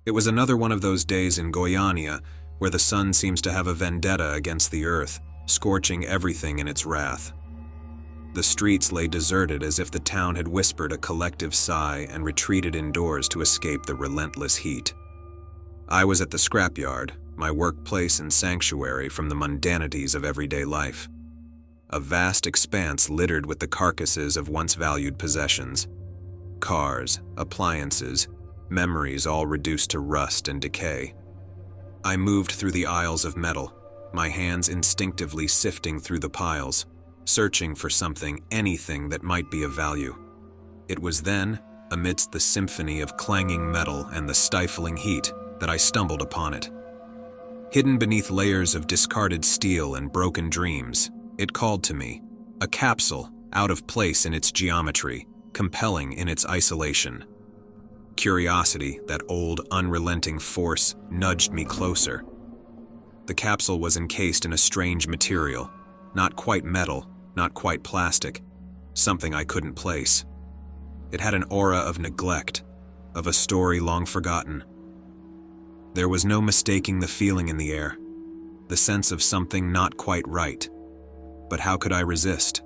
It was another one of those days in Goiânia where the sun seems to have a vendetta against the earth, scorching everything in its wrath. The streets lay deserted as if the town had whispered a collective sigh and retreated indoors to escape the relentless heat. I was at the scrapyard, my workplace and sanctuary from the mundanities of everyday life. A vast expanse littered with the carcasses of once valued possessions. Cars, appliances, memories all reduced to rust and decay. I moved through the aisles of metal, my hands instinctively sifting through the piles, searching for something, anything that might be of value. It was then, amidst the symphony of clanging metal and the stifling heat, that I stumbled upon it. Hidden beneath layers of discarded steel and broken dreams, it called to me, a capsule, out of place in its geometry, compelling in its isolation. Curiosity, that old, unrelenting force, nudged me closer. The capsule was encased in a strange material, not quite metal, not quite plastic, something I couldn't place. It had an aura of neglect, of a story long forgotten. There was no mistaking the feeling in the air, the sense of something not quite right. But how could I resist?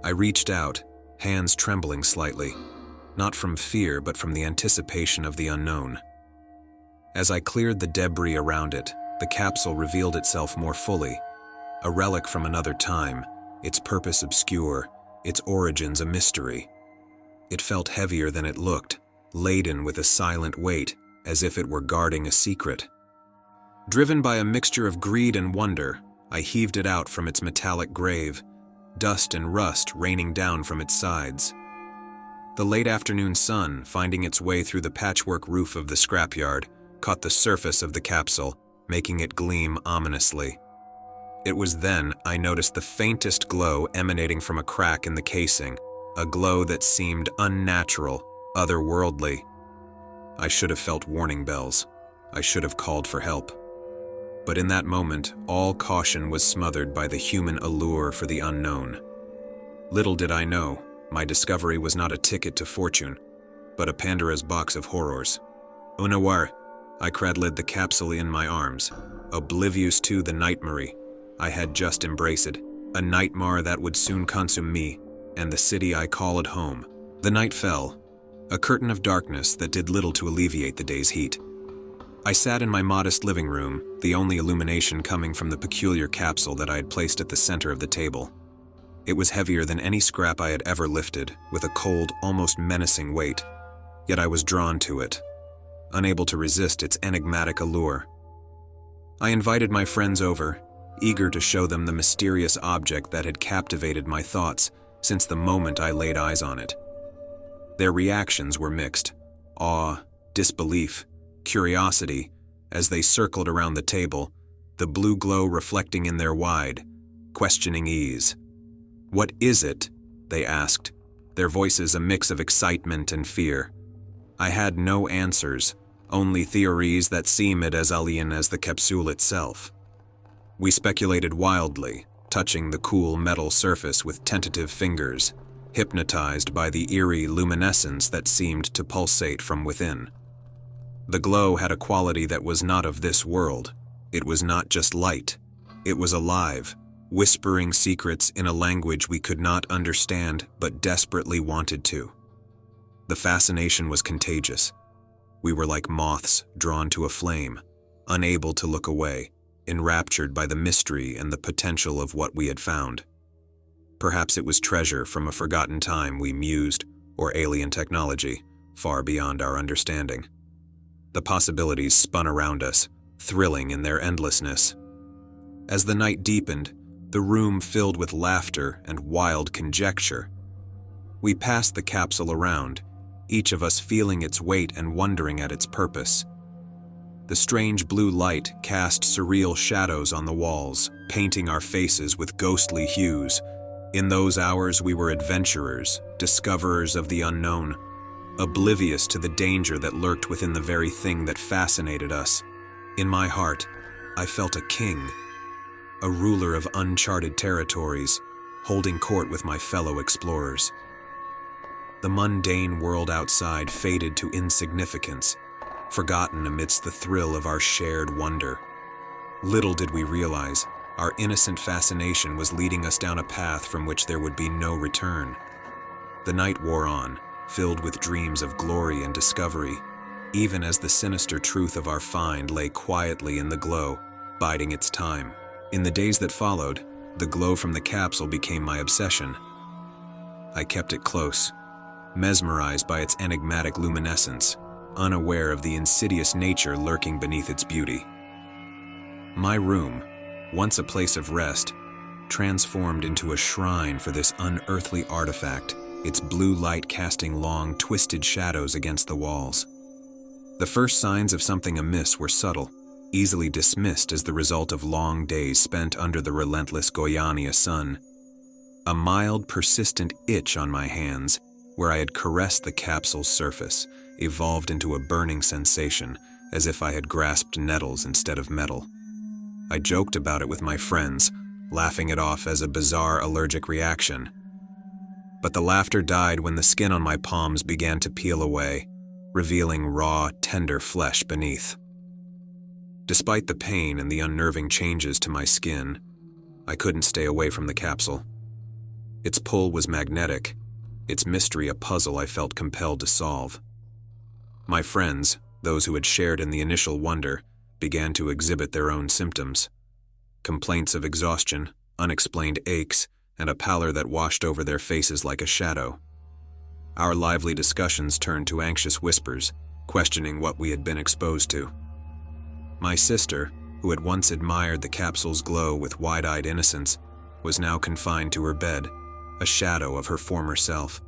I reached out, hands trembling slightly, not from fear but from the anticipation of the unknown. As I cleared the debris around it, the capsule revealed itself more fully, a relic from another time, its purpose obscure, its origins a mystery. It felt heavier than it looked, laden with a silent weight, as if it were guarding a secret. Driven by a mixture of greed and wonder, I heaved it out from its metallic grave, dust and rust raining down from its sides. The late afternoon sun, finding its way through the patchwork roof of the scrapyard, caught the surface of the capsule, making it gleam ominously. It was then I noticed the faintest glow emanating from a crack in the casing, a glow that seemed unnatural, otherworldly. I should have felt warning bells. I should have called for help. But in that moment, all caution was smothered by the human allure for the unknown. Little did I know, my discovery was not a ticket to fortune, but a Pandora's box of horrors. Unaware, I cradled the capsule in my arms, oblivious to the nightmare I had just embraced, a nightmare that would soon consume me, and the city I called home. The night fell, a curtain of darkness that did little to alleviate the day's heat. I sat in my modest living room, the only illumination coming from the peculiar capsule that I had placed at the center of the table. It was heavier than any scrap I had ever lifted, with a cold, almost menacing weight. Yet I was drawn to it, unable to resist its enigmatic allure. I invited my friends over, eager to show them the mysterious object that had captivated my thoughts since the moment I laid eyes on it. Their reactions were mixed: awe, disbelief, curiosity, as they circled around the table, the blue glow reflecting in their wide, questioning ease. "What is it?" they asked, their voices a mix of excitement and fear. I had no answers, only theories that seemed as alien as the capsule itself. We speculated wildly, touching the cool metal surface with tentative fingers, hypnotized by the eerie luminescence that seemed to pulsate from within. The glow had a quality that was not of this world. It was not just light. It was alive, whispering secrets in a language we could not understand but desperately wanted to. The fascination was contagious. We were like moths drawn to a flame, unable to look away, enraptured by the mystery and the potential of what we had found. Perhaps it was treasure from a forgotten time we mused, or alien technology, far beyond our understanding. The possibilities spun around us, thrilling in their endlessness. As the night deepened, the room filled with laughter and wild conjecture. We passed the capsule around, each of us feeling its weight and wondering at its purpose. The strange blue light cast surreal shadows on the walls, painting our faces with ghostly hues. In those hours we were adventurers, discoverers of the unknown, oblivious to the danger that lurked within the very thing that fascinated us. In my heart, I felt a king, a ruler of uncharted territories, holding court with my fellow explorers. The mundane world outside faded to insignificance, forgotten amidst the thrill of our shared wonder. Little did we realize, our innocent fascination was leading us down a path from which there would be no return. The night wore on, filled with dreams of glory and discovery, even as the sinister truth of our find lay quietly in the glow, biding its time. In the days that followed, the glow from the capsule became my obsession. I kept it close, mesmerized by its enigmatic luminescence, unaware of the insidious nature lurking beneath its beauty. My room, once a place of rest, transformed into a shrine for this unearthly artifact, its blue light casting long, twisted shadows against the walls. The first signs of something amiss were subtle, easily dismissed as the result of long days spent under the relentless Goiânia sun. A mild, persistent itch on my hands, where I had caressed the capsule's surface, evolved into a burning sensation, as if I had grasped nettles instead of metal. I joked about it with my friends, laughing it off as a bizarre allergic reaction. But the laughter died when the skin on my palms began to peel away, revealing raw, tender flesh beneath. Despite the pain and the unnerving changes to my skin, I couldn't stay away from the capsule. Its pull was magnetic, its mystery a puzzle I felt compelled to solve. My friends, those who had shared in the initial wonder, began to exhibit their own symptoms. Complaints of exhaustion, unexplained aches, and a pallor that washed over their faces like a shadow. Our lively discussions turned to anxious whispers, questioning what we had been exposed to. My sister, who had once admired the capsule's glow with wide-eyed innocence, was now confined to her bed, a shadow of her former self.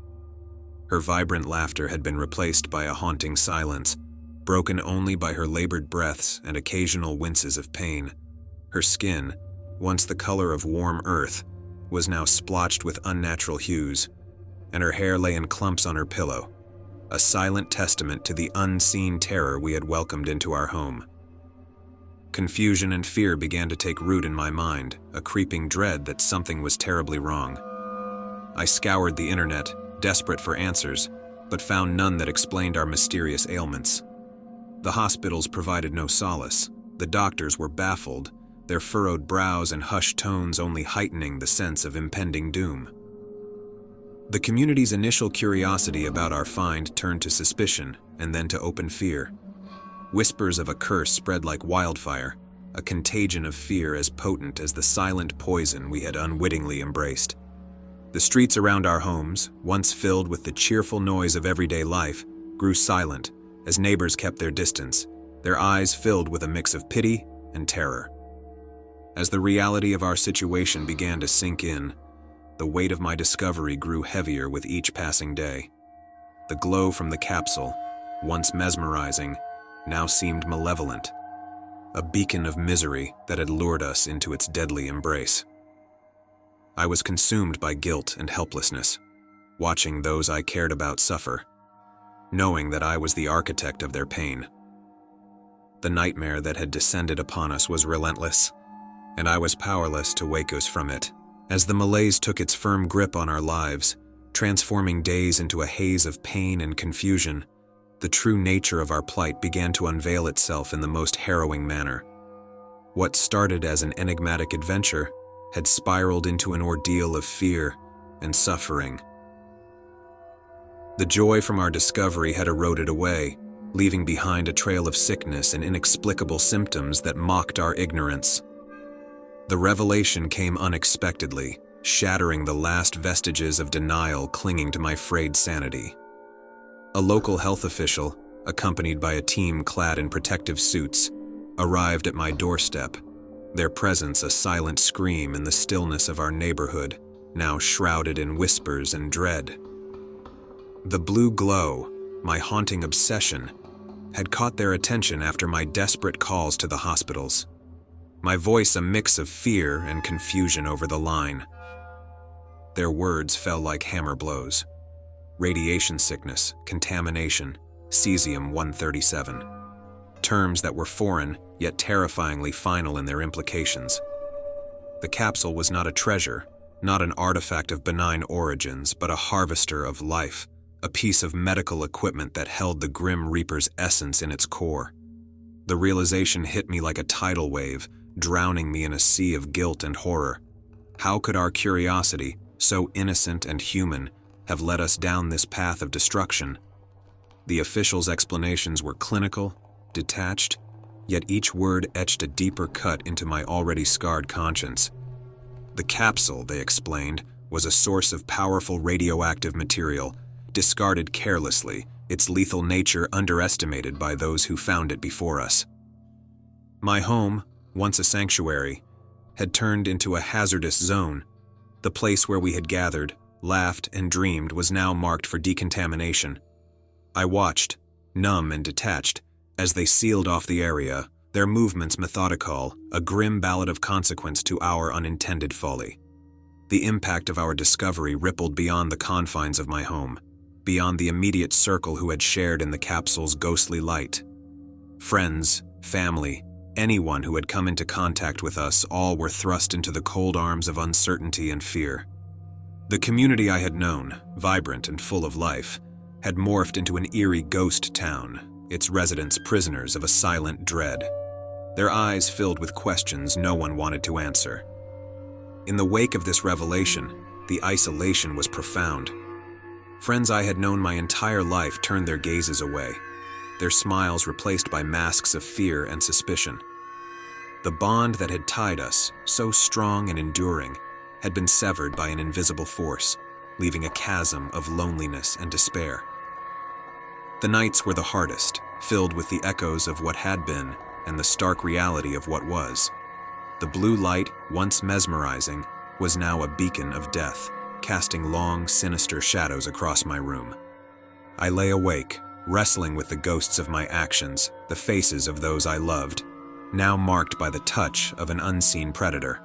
Her vibrant laughter had been replaced by a haunting silence, broken only by her labored breaths and occasional winces of pain. Her skin, once the color of warm earth, was now splotched with unnatural hues, and her hair lay in clumps on her pillow, a silent testament to the unseen terror we had welcomed into our home. Confusion and fear began to take root in my mind, a creeping dread that something was terribly wrong. I scoured the internet, desperate for answers, but found none that explained our mysterious ailments. The hospitals provided no solace. The doctors were baffled, their furrowed brows and hushed tones only heightening the sense of impending doom. The community's initial curiosity about our find turned to suspicion and then to open fear. Whispers of a curse spread like wildfire, a contagion of fear as potent as the silent poison we had unwittingly embraced. The streets around our homes, once filled with the cheerful noise of everyday life, grew silent as neighbors kept their distance, their eyes filled with a mix of pity and terror. As the reality of our situation began to sink in, the weight of my discovery grew heavier with each passing day. The glow from the capsule, once mesmerizing, now seemed malevolent, a beacon of misery that had lured us into its deadly embrace. I was consumed by guilt and helplessness, watching those I cared about suffer, knowing that I was the architect of their pain. The nightmare that had descended upon us was relentless, and I was powerless to wake us from it. As the malaise took its firm grip on our lives, transforming days into a haze of pain and confusion, the true nature of our plight began to unveil itself in the most harrowing manner. What started as an enigmatic adventure had spiraled into an ordeal of fear and suffering. The joy from our discovery had eroded away, leaving behind a trail of sickness and inexplicable symptoms that mocked our ignorance. The revelation came unexpectedly, shattering the last vestiges of denial clinging to my frayed sanity. A local health official, accompanied by a team clad in protective suits, arrived at my doorstep, their presence a silent scream in the stillness of our neighborhood, now shrouded in whispers and dread. The blue glow, my haunting obsession, had caught their attention after my desperate calls to the hospitals, my voice a mix of fear and confusion over the line. Their words fell like hammer blows. Radiation sickness, contamination, cesium-137. Terms that were foreign, yet terrifyingly final in their implications. The capsule was not a treasure, not an artifact of benign origins, but a harvester of life, a piece of medical equipment that held the Grim Reaper's essence in its core. The realization hit me like a tidal wave, drowning me in a sea of guilt and horror. How could our curiosity, so innocent and human, have led us down this path of destruction? The officials' explanations were clinical, detached, yet each word etched a deeper cut into my already scarred conscience. The capsule, they explained, was a source of powerful radioactive material, discarded carelessly, its lethal nature underestimated by those who found it before us. My home, once a sanctuary, had turned into a hazardous zone. The place where we had gathered, laughed, and dreamed was now marked for decontamination. I watched, numb and detached, as they sealed off the area, their movements methodical, a grim ballad of consequence to our unintended folly. The impact of our discovery rippled beyond the confines of my home, beyond the immediate circle who had shared in the capsule's ghostly light. Friends, family, anyone who had come into contact with us, all were thrust into the cold arms of uncertainty and fear. The community I had known, vibrant and full of life, had morphed into an eerie ghost town, its residents prisoners of a silent dread. Their eyes filled with questions no one wanted to answer. In the wake of this revelation, the isolation was profound. Friends I had known my entire life turned their gazes away, their smiles replaced by masks of fear and suspicion. The bond that had tied us, so strong and enduring, had been severed by an invisible force, leaving a chasm of loneliness and despair. The nights were the hardest, filled with the echoes of what had been and the stark reality of what was. The blue light, once mesmerizing, was now a beacon of death, casting long, sinister shadows across my room. I lay awake, wrestling with the ghosts of my actions, the faces of those I loved, now marked by the touch of an unseen predator.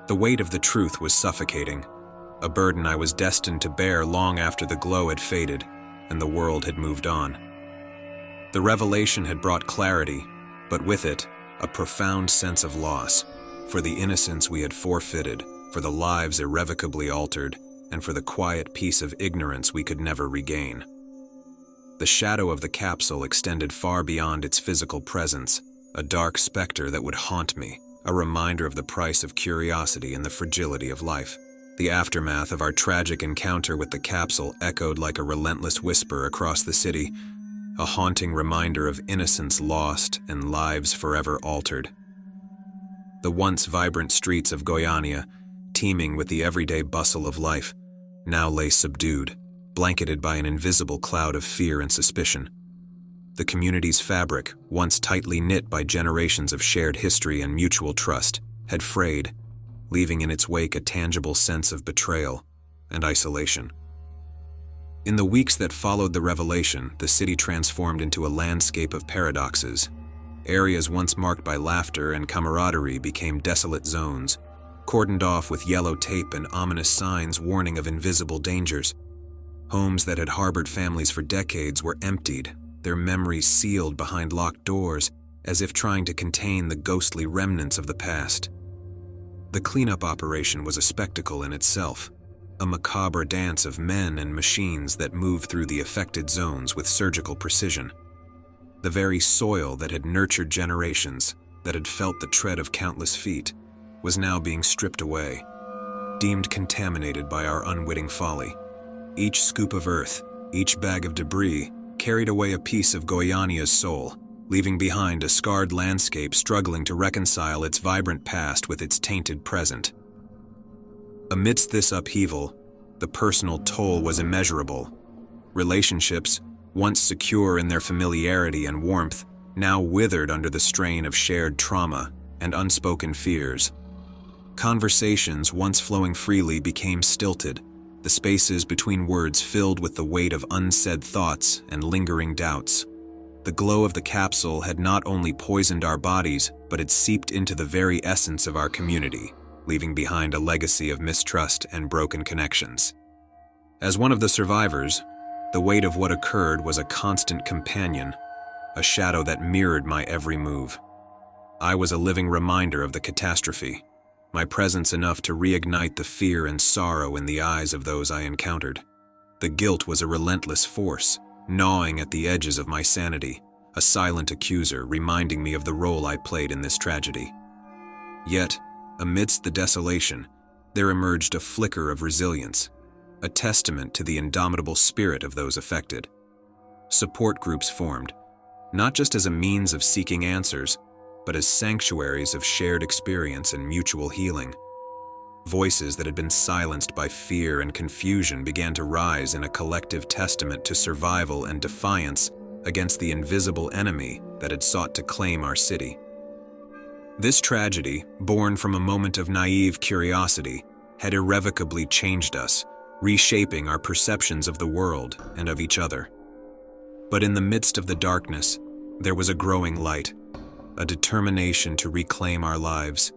The weight of the truth was suffocating, a burden I was destined to bear long after the glow had faded and the world had moved on. The revelation had brought clarity, but with it, a profound sense of loss, for the innocence we had forfeited, for the lives irrevocably altered, and for the quiet peace of ignorance we could never regain. The shadow of the capsule extended far beyond its physical presence, a dark specter that would haunt me, a reminder of the price of curiosity and the fragility of life. The aftermath of our tragic encounter with the capsule echoed like a relentless whisper across the city, a haunting reminder of innocence lost and lives forever altered. The once vibrant streets of Goiânia, teeming with the everyday bustle of life, now lay subdued, blanketed by an invisible cloud of fear and suspicion. The community's fabric, once tightly knit by generations of shared history and mutual trust, had frayed, leaving in its wake a tangible sense of betrayal and isolation. In the weeks that followed the revelation, the city transformed into a landscape of paradoxes. Areas once marked by laughter and camaraderie became desolate zones, cordoned off with yellow tape and ominous signs warning of invisible dangers. Homes that had harbored families for decades were emptied, their memories sealed behind locked doors, as if trying to contain the ghostly remnants of the past. The cleanup operation was a spectacle in itself, a macabre dance of men and machines that moved through the affected zones with surgical precision. The very soil that had nurtured generations, that had felt the tread of countless feet, was now being stripped away, deemed contaminated by our unwitting folly. Each scoop of earth, each bag of debris, carried away a piece of Goiânia's soul, leaving behind a scarred landscape struggling to reconcile its vibrant past with its tainted present. Amidst this upheaval, the personal toll was immeasurable. Relationships, once secure in their familiarity and warmth, now withered under the strain of shared trauma and unspoken fears. Conversations, once flowing freely, became stilted, the spaces between words filled with the weight of unsaid thoughts and lingering doubts. The glow of the capsule had not only poisoned our bodies, but had seeped into the very essence of our community, leaving behind a legacy of mistrust and broken connections. As one of the survivors, the weight of what occurred was a constant companion, a shadow that mirrored my every move. I was a living reminder of the catastrophe, my presence enough to reignite the fear and sorrow in the eyes of those I encountered. The The guilt was a relentless force, gnawing at the edges of my sanity, a silent accuser reminding me of the role I played in this tragedy. Yet, amidst the desolation, there emerged a flicker of resilience, a testament to the indomitable spirit of those affected. Support groups formed, not just as a means of seeking answers, but as sanctuaries of shared experience and mutual healing. Voices that had been silenced by fear and confusion began to rise in a collective testament to survival and defiance against the invisible enemy that had sought to claim our city. This tragedy, born from a moment of naive curiosity, had irrevocably changed us, reshaping our perceptions of the world and of each other. But in the midst of the darkness, there was a growing light, a determination to reclaim our lives,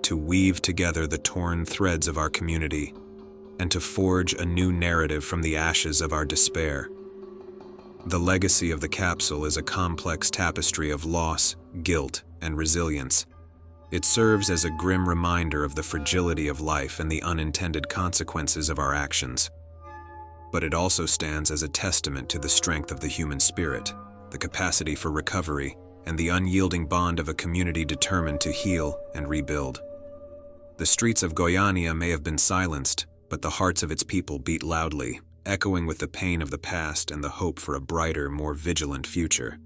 to weave together the torn threads of our community, and to forge a new narrative from the ashes of our despair. The legacy of the capsule is a complex tapestry of loss, guilt, and resilience. It serves as a grim reminder of the fragility of life and the unintended consequences of our actions. But it also stands as a testament to the strength of the human spirit, the capacity for recovery, and the unyielding bond of a community determined to heal and rebuild. The streets of Goiânia may have been silenced, but the hearts of its people beat loudly, echoing with the pain of the past and the hope for a brighter, more vigilant future.